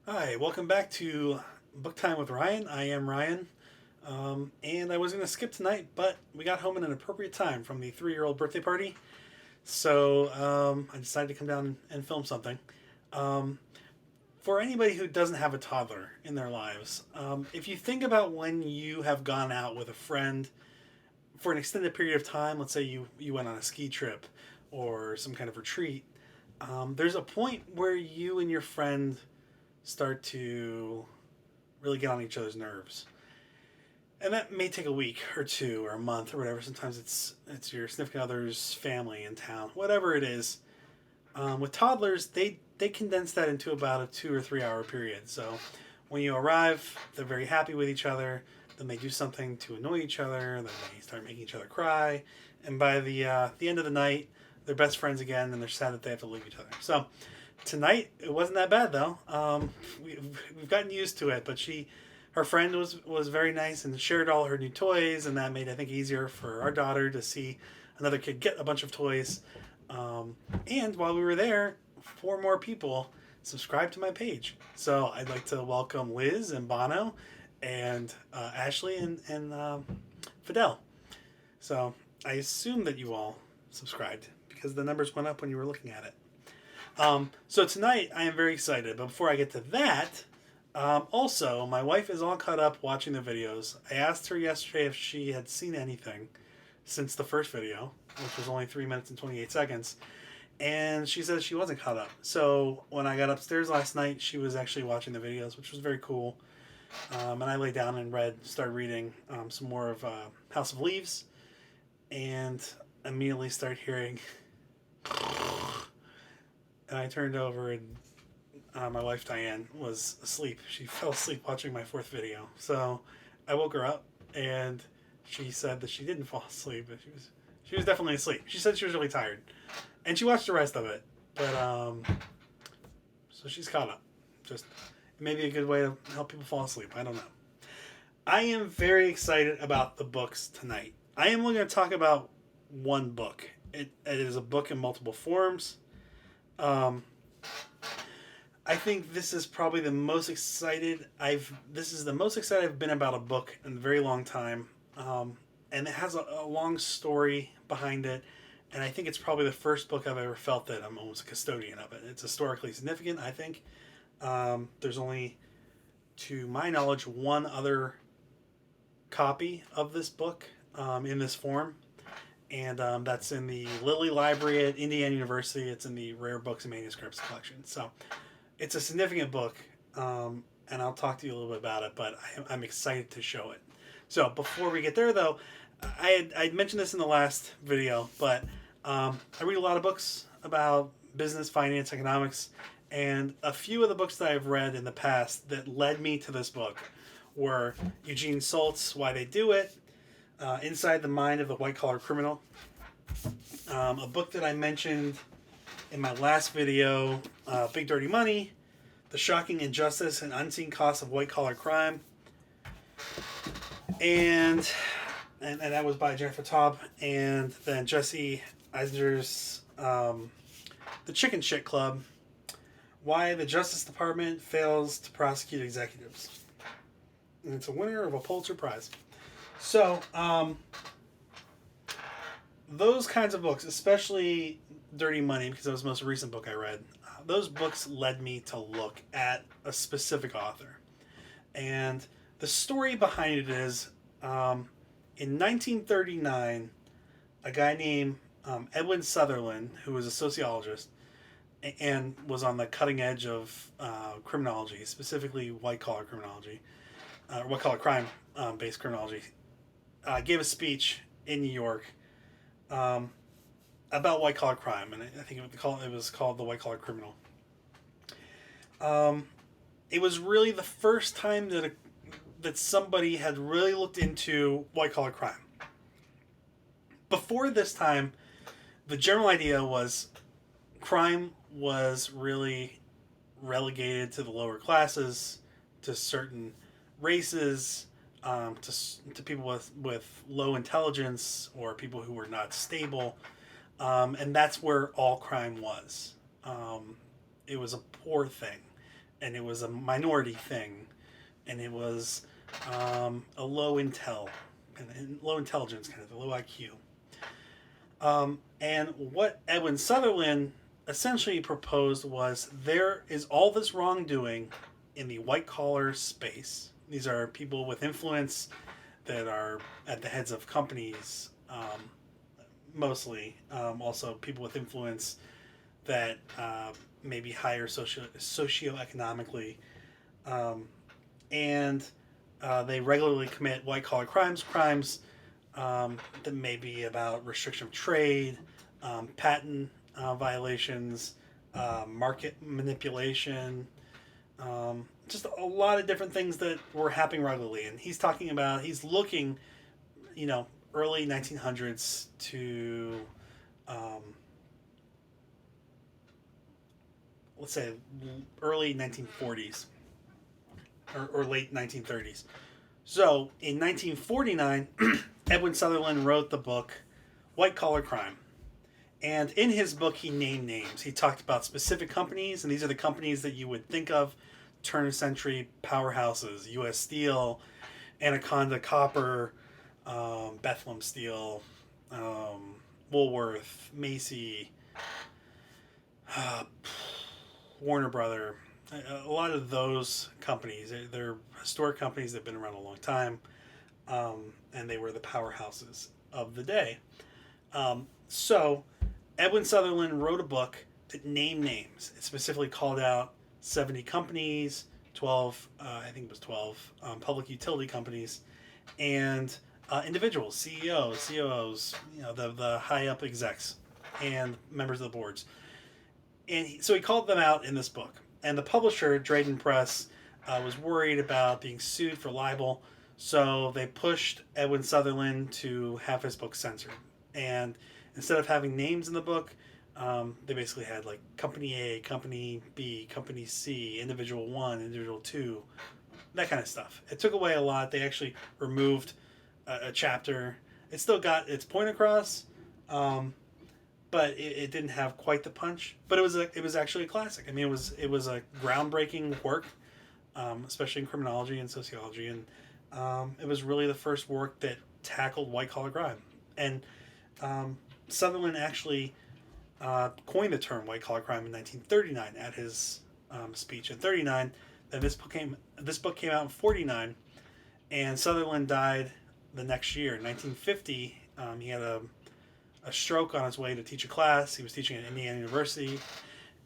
Hi, welcome back to Book Time with Ryan. I am Ryan, and I was going to skip tonight, but we got home at an appropriate time from the 3-year-old birthday party, so I decided to come down and film something. Um, for anybody who doesn't have a toddler in their lives, if you think about when you have gone out with a friend for an extended period of time, let's say you went on a ski trip or some kind of retreat, there's a point where you and your friend start to really get on each other's nerves. And that may take a week or two or a month or whatever. Sometimes it's your significant other's family in town, whatever it is. With toddlers, they condense that into about a 2 or 3 hour period. So when you arrive, they're very happy with each other. Then they do something to annoy each other. Then they start making each other cry. And by the end of the night, they're best friends again, and they're sad that they have to leave each other. So tonight it wasn't that bad though. We've gotten used to it, but her friend was very nice and shared all her new toys, and that made I think easier for our daughter to see another kid get a bunch of toys. And while we were there, 4 more people subscribed to my page. So I'd like to welcome Liz and Bono, and Ashley and Fidel. So I assume that you all subscribed because the numbers went up when you were looking at it. So tonight I am very excited. But before I get to that, also my wife is all caught up watching the videos. I asked her yesterday if she had seen anything since the first video, which was only 3 minutes and 28 seconds, and she says she wasn't caught up. So when I got upstairs last night, she was actually watching the videos, which was very cool. And I lay down and started reading some more of House of Leaves, and immediately start hearing. And I turned over, and my wife Diane was asleep. She fell asleep watching my fourth video. So I woke her up, and she said that she didn't fall asleep, but she was definitely asleep. She said she was really tired, and she watched the rest of it. But so she's caught up. Just maybe a good way to help people fall asleep. I don't know. I am very excited about the books tonight. I am only going to talk about one book. It is a book in multiple forms. Um, I think this is probably the most excited I've. This is the most excited I've been about a book in a very long time, and it has a long story behind it. And I think it's probably the first book I've ever felt that I'm almost a custodian of it. It's historically significant. I think there's only, to my knowledge, one other copy of this book in this form, and that's in the Lilly Library at Indiana University. It's in the Rare Books and Manuscripts collection. So it's a significant book, and I'll talk to you a little bit about it, but I'm excited to show it. So before we get there, though, I mentioned this in the last video, but I read a lot of books about business, finance, economics, and a few of the books that I've read in the past that led me to this book were Eugene Salt's Why They Do It, Inside the Mind of the White Collar Criminal, a book that I mentioned in my last video, Big Dirty Money, The Shocking Injustice and Unseen Costs of White Collar Crime, and that was by Jennifer Taub, and then Jesse Eisender's The Chicken Shit Club, Why the Justice Department Fails to Prosecute Executives. And it's a winner of a Pulitzer Prize. So, those kinds of books, especially Dirty Money, because it was the most recent book I read, those books led me to look at a specific author. And the story behind it is in 1939, a guy named Edwin Sutherland, who was a sociologist and was on the cutting edge of criminology, specifically white collar criminology, white collar crime based criminology, gave a speech in New York about white collar crime, and I think it was called The White Collar Criminal. It was really the first time that somebody had really looked into white collar crime. Before this time, the general idea was crime was really relegated to the lower classes, to certain races, to people with low intelligence or people who were not stable. And that's where all crime was. It was a poor thing. and it was a minority thing, and it was a low low intelligence kind of a low IQ. And what Edwin Sutherland essentially proposed was there is all this wrongdoing in the white collar space. These are people with influence that are at the heads of companies, mostly. Also, people with influence that maybe higher socioeconomically. And they regularly commit white collar crimes that may be about restriction of trade, patent violations, market manipulation, just a lot of different things that were happening regularly. And he's looking, early 1900s to, let's say, early 1940s or late 1930s. So in 1949, Edwin Sutherland wrote the book White Collar Crime. And in his book, he named names. He talked about specific companies, and these are the companies that you would think of, turn-of-century powerhouses: U.S. Steel, Anaconda Copper, Bethlehem Steel, Woolworth, Macy, Warner Brother. A lot of those companies, they're historic companies that have been around a long time, and they were the powerhouses of the day. So Edwin Sutherland wrote a book that named names. It specifically called out 70 companies, 12, I think it was 12, public utility companies, and individuals, CEOs, COOs, the high up execs and members of the boards. And so he called them out in this book. And the publisher, Drayton Press, was worried about being sued for libel, so they pushed Edwin Sutherland to have his book censored. And instead of having names in the book, they basically had like Company A, Company B, Company C, Individual 1, Individual 2, that kind of stuff. It took away a lot. They actually removed a chapter. It still got its point across, but it didn't have quite the punch. But it was actually a classic. I mean, it was a groundbreaking work, especially in criminology and sociology, and it was really the first work that tackled white collar crime. And Sutherland actually coined the term white collar crime in 1939 at his speech in 39. Then this book came out in 49, and Sutherland died the next year in 1950. He had a stroke on his way to teach a class. He was teaching at Indiana University,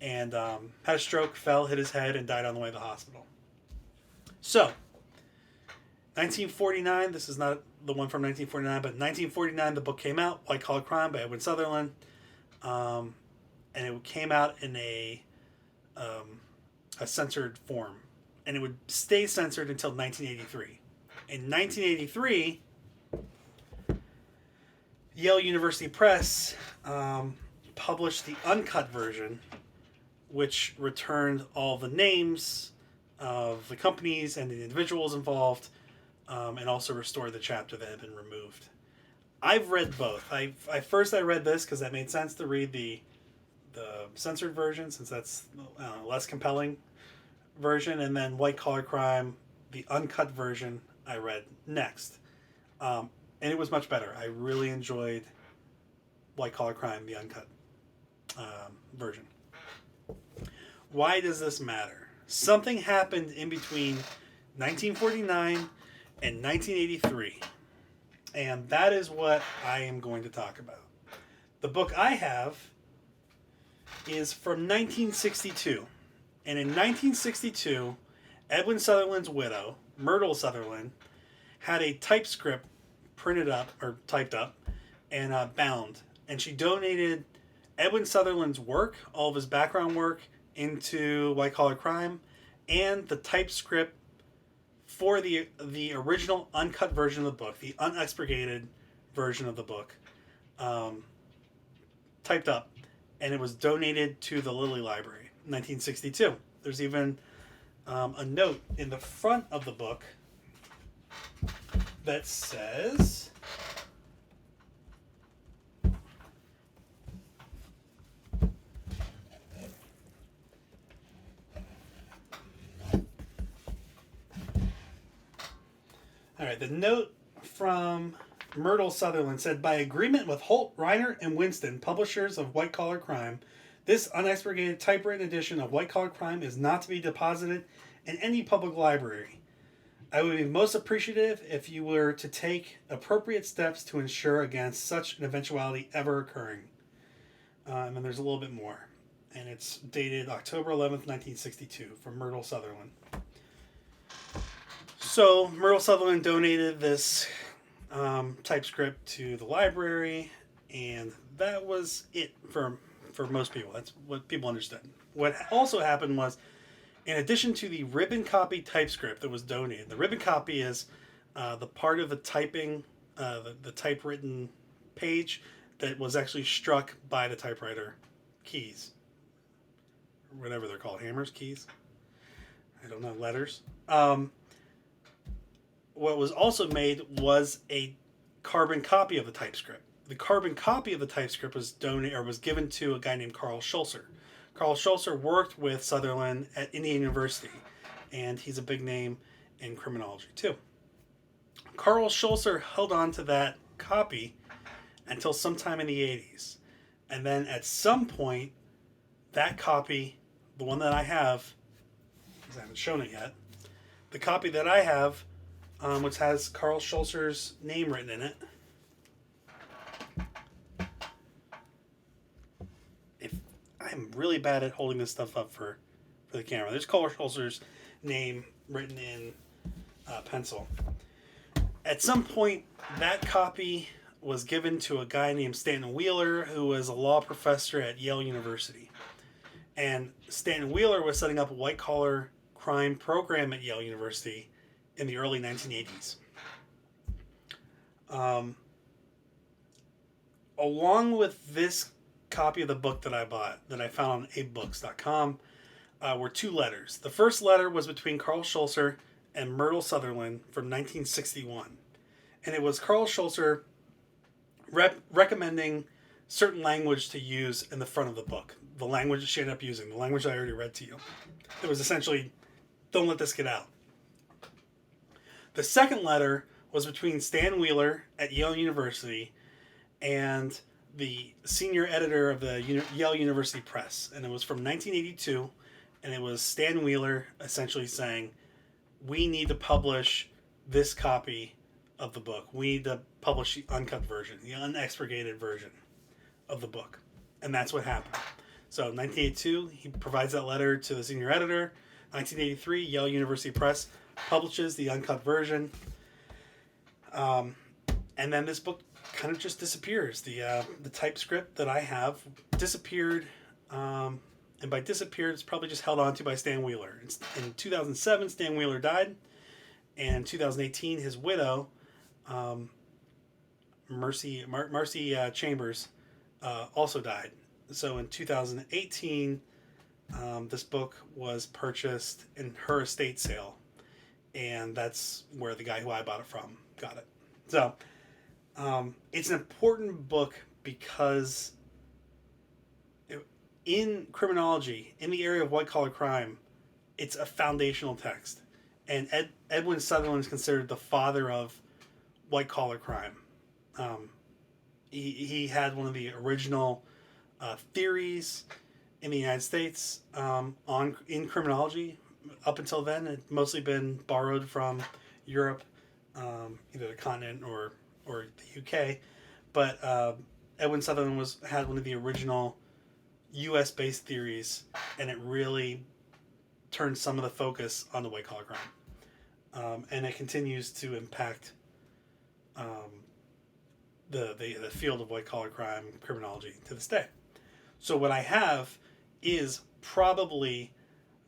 and had a stroke, fell, hit his head, and died on the way to the hospital. So, 1949, this is not the one from 1949, but 1949 the book came out, White Collar Crime by Edwin Sutherland, and it came out in a censored form, and it would stay censored until 1983. In 1983, Yale University Press published the uncut version, which returned all the names of the companies and the individuals involved, and also restored the chapter that had been removed. I've read both. I read this because that made sense to read the censored version, since that's less compelling version, and then White Collar Crime, the uncut version, I read next. And it was much better. I really enjoyed White Collar Crime, the uncut version. Why does this matter? Something happened in between 1949 and 1983. And that is what I am going to talk about. The book I have is from 1962. And in 1962, Edwin Sutherland's widow, Myrtle Sutherland, had a typescript printed up, or typed up, and bound. And she donated Edwin Sutherland's work, all of his background work, into White Collar Crime, and the typescript for the original uncut version of the book, the unexpurgated version of the book, typed up, and it was donated to the Lilly Library in 1962. There's even a note in the front of the book that says, right, the note from Myrtle Sutherland said, by agreement with Holt, Reiner, and Winston, publishers of White Collar Crime, this unexpurgated typewritten edition of White Collar Crime is not to be deposited in any public library. I would be most appreciative if you were to take appropriate steps to ensure against such an eventuality ever occurring. And then there's a little bit more. And it's dated October 11th, 1962, from Myrtle Sutherland. So Myrtle Sutherland donated this typescript to the library, and that was it for most people. That's what people understood. What also happened was, in addition to the ribbon copy typescript that was donated, the ribbon copy is the part of the typing, the typewritten page that was actually struck by the typewriter keys. Whatever they're called, hammers, keys. I don't know, letters. What was also made was a carbon copy of the typescript. The carbon copy of the typescript was donated, or was given to a guy named Carl Schulzer. Carl Schulzer worked with Sutherland at Indiana University, and he's a big name in criminology too. Carl Schulzer held on to that copy until sometime in the 80s. And then at some point, that copy, the one that I have, because I haven't shown it yet, the copy that I have, which has Carl Schulzer's name written in it, I'm really bad at holding this stuff up for the camera. There's Carl Schulzer's name written in pencil. At some point, that copy was given to a guy named Stanton Wheeler, who was a law professor at Yale University. And Stanton Wheeler was setting up a white-collar crime program at Yale University in the early 1980s. Along with this copy of the book that I bought, that I found on abebooks.com, were two letters. The first letter was between Carl Schulzer and Myrtle Sutherland from 1961. And it was Carl Schulzer recommending certain language to use in the front of the book. The language that she ended up using, the language I already read to you. It was essentially, don't let this get out. The second letter was between Stan Wheeler at Yale University and the senior editor of the Yale University Press. And it was from 1982, and it was Stan Wheeler essentially saying, we need to publish this copy of the book. We need to publish the uncut version, the unexpurgated version of the book. And that's what happened. So 1982, he provides that letter to the senior editor. 1983, Yale University Press publishes the uncut version. And then this book kind of just disappears. The typescript that I have disappeared. And by disappeared, it's probably just held on to by Stan Wheeler. In 2007, Stan Wheeler died. And in 2018, his widow, Marcy Chambers, also died. So in 2018, this book was purchased in her estate sale. And that's where the guy who I bought it from got it. So it's an important book because in criminology, in the area of white-collar crime, it's a foundational text. And Edwin Sutherland is considered the father of white-collar crime. He had one of the original theories in the United States in criminology. Up until then, it's mostly been borrowed from Europe, either the continent or the UK. But Edwin Sutherland had one of the original U.S.-based theories, and it really turned some of the focus on the white-collar crime. And it continues to impact the field of white-collar crime criminology to this day. So what I have is probably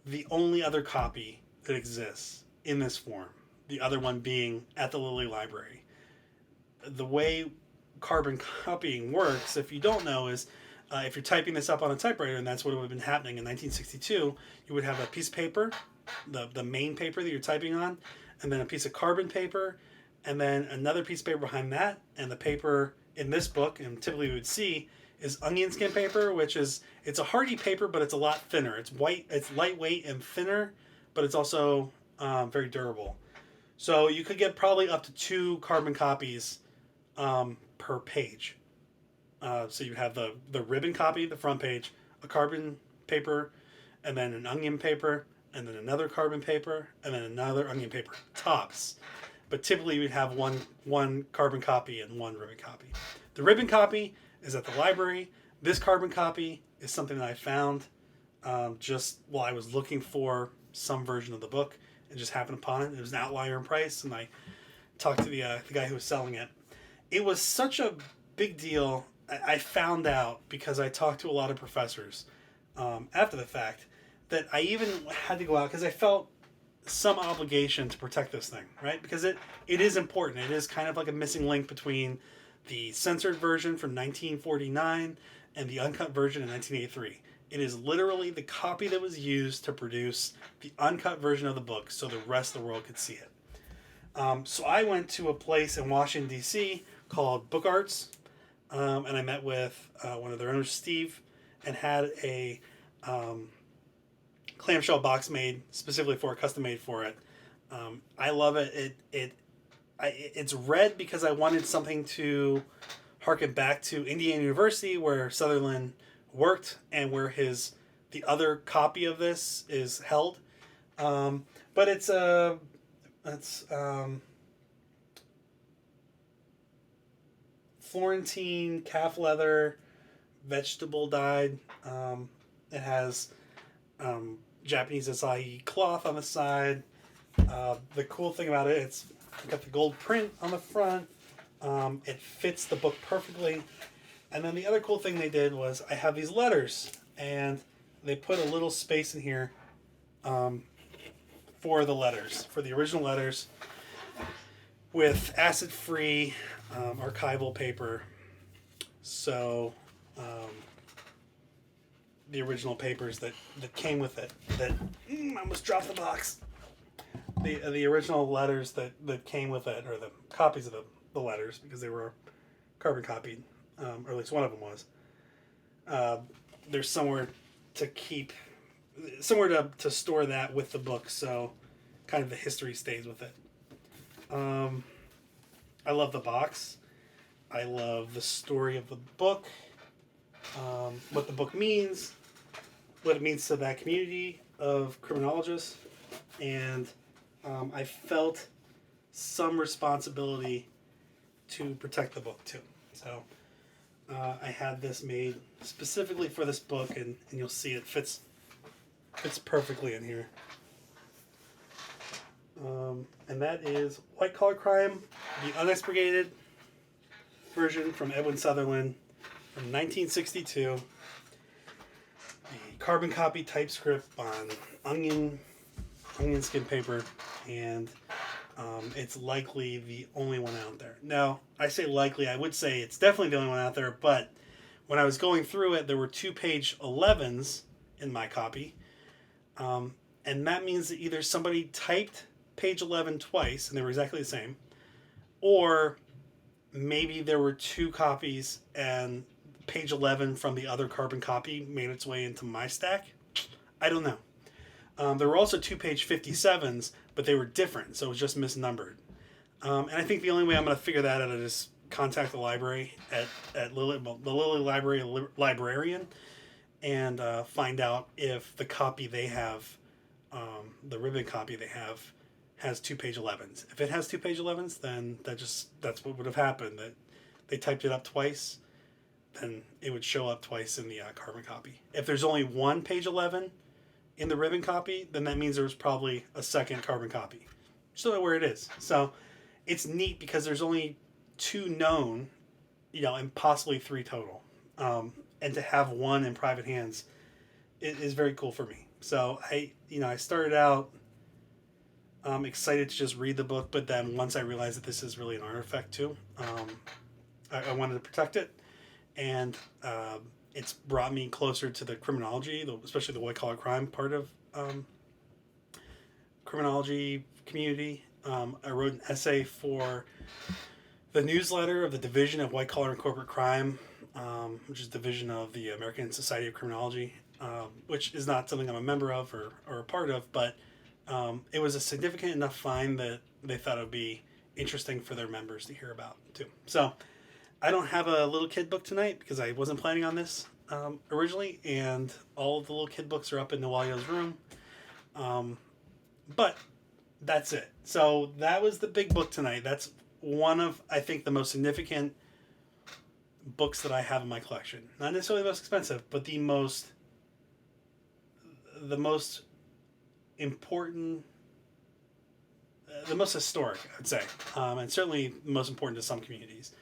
the only other copy that exists in this form. The other one being at the Lilly Library. The way carbon copying works, if you don't know, is if you're typing this up on a typewriter, and that's what would have been happening in 1962, you would have a piece of paper, the main paper that you're typing on, and then a piece of carbon paper, and then another piece of paper behind that, and the paper in this book, and typically we would see, is onion skin paper, which is, it's a hardy paper, but it's a lot thinner. It's white, it's lightweight and thinner, but it's also very durable. So you could get probably up to 2 carbon copies per page. So you have the ribbon copy, the front page, a carbon paper, and then an onion paper, and then another carbon paper, and then another onion paper. Tops. But typically we'd have one carbon copy and one ribbon copy. The ribbon copy is at the library. This carbon copy is something that I found just while I was looking for some version of the book and just happened upon it. It was an outlier in price, and I talked to the guy who was selling it. It was such a big deal. I found out because I talked to a lot of professors after the fact that I even had to go out because I felt some obligation to protect this thing, right? Because it is important. It is kind of like a missing link between the censored version from 1949 and the uncut version in 1983. It is literally the copy that was used to produce the uncut version of the book so the rest of the world could see it. So I went to a place in Washington, D.C. called BookArts, and I met with one of their owners, Steve, and had a clamshell box made specifically for it, custom made for it. I love it. It's red because I wanted something to harken back to Indiana University, where Sutherland worked and where the other copy of this is held. But it's Florentine calf leather, vegetable dyed. It has Japanese acai cloth on the side. The cool thing about it, it's got the gold print on the front. It fits the book perfectly. And then the other cool thing they did was I have these letters, and they put a little space in here for the letters, for the original letters, with acid-free archival paper. So the original papers that came with it, that I almost dropped the box. The original letters that came with it, or the copies of the letters, because they were carbon copied, or at least one of them was. There's somewhere to store that with the book, so kind of the history stays with it. I love the box. I love the story of the book, what the book means, what it means to that community of criminologists, and I felt some responsibility to protect the book too. So I had this made specifically for this book, and you'll see it fits perfectly in here. And that is White Collar Crime, the Unexpurgated version from Edwin Sutherland from 1962. The carbon copy typescript on onion skin paper, and it's likely the only one out there. Now, I say likely, I would say it's definitely the only one out there, but when I was going through it, there were 2 page 11s in my copy, and that means that either somebody typed page 11 twice, and they were exactly the same, or maybe there were 2 copies and page 11 from the other carbon copy made its way into my stack. I don't know. There were also 2 page 57s, but they were different, so it was just misnumbered. And I think the only way I'm going to figure that out is contact the library at the Lilly Library librarian, and find out if the copy they have, the ribbon copy they have, has 2 page 11s. If it has 2 page 11s, then that's what would have happened. That they typed it up twice, then it would show up twice in the carbon copy. If there's only 1 page 11 in the ribbon copy, then that means there was probably a second carbon copy. Just where it is. So it's neat because there's only 2 known, and possibly 3 total. And to have 1 in private hands is very cool for me. So I started out excited to just read the book, but then once I realized that this is really an artifact too, I wanted to protect it, and it's brought me closer to the criminology, especially the white collar crime part of criminology community. I wrote an essay for the newsletter of the Division of White Collar and Corporate Crime, which is a division of the American Society of Criminology, which is not something I'm a member of or a part of, but it was a significant enough find that they thought it would be interesting for their members to hear about too. So I don't have a little kid book tonight because I wasn't planning on this originally, and all of the little kid books are up in Nawalio's room. But that's it. So that was the big book tonight. That's one of, I think, the most significant books that I have in my collection. Not necessarily the most expensive, but the most important, the most historic, I'd say, and certainly most important to some communities.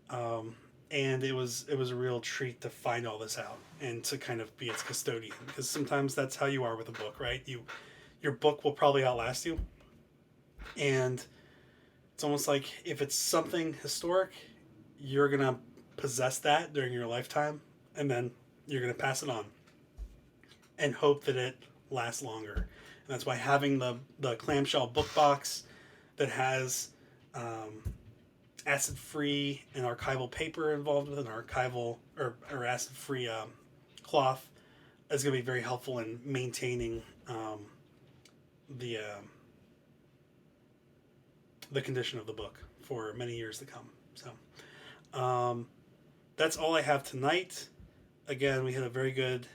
And it was a real treat to find all this out and to kind of be its custodian, because sometimes that's how you are with a book, right? Your book will probably outlast you, and it's almost like if it's something historic, you're gonna possess that during your lifetime, and then you're gonna pass it on and hope that it lasts longer. And that's why having the clamshell book box that has acid-free and archival paper involved with an archival or acid-free cloth is going to be very helpful in maintaining the condition of the book for many years to come. So that's all I have tonight. Again, we had a very good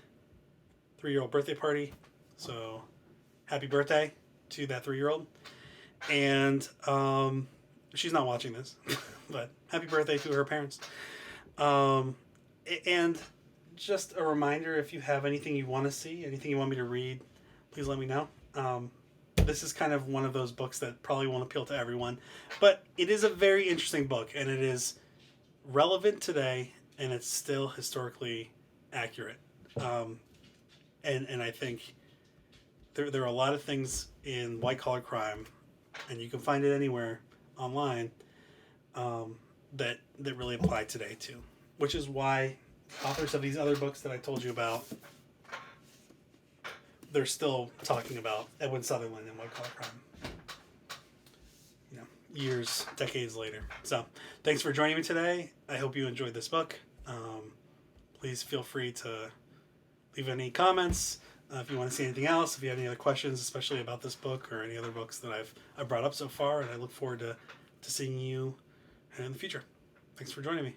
3-year-old birthday party, so happy birthday to that 3-year-old. And she's not watching this, but happy birthday to her parents. And just a reminder, if you have anything you want to see, anything you want me to read, please let me know. This is kind of one of those books that probably won't appeal to everyone, but it is a very interesting book, and it is relevant today, and it's still historically accurate. And I think there are a lot of things in white-collar crime, and you can find it anywhere online, that really apply today too, which is why authors of these other books that I told you about, they're still talking about Edwin Sutherland and white-collar crime, years, decades later. So thanks for joining me today. I hope you enjoyed this book. Please feel free to leave any comments if you want to see anything else, if you have any other questions, especially about this book or any other books that I've brought up so far, and I look forward to seeing you in the future. Thanks for joining me.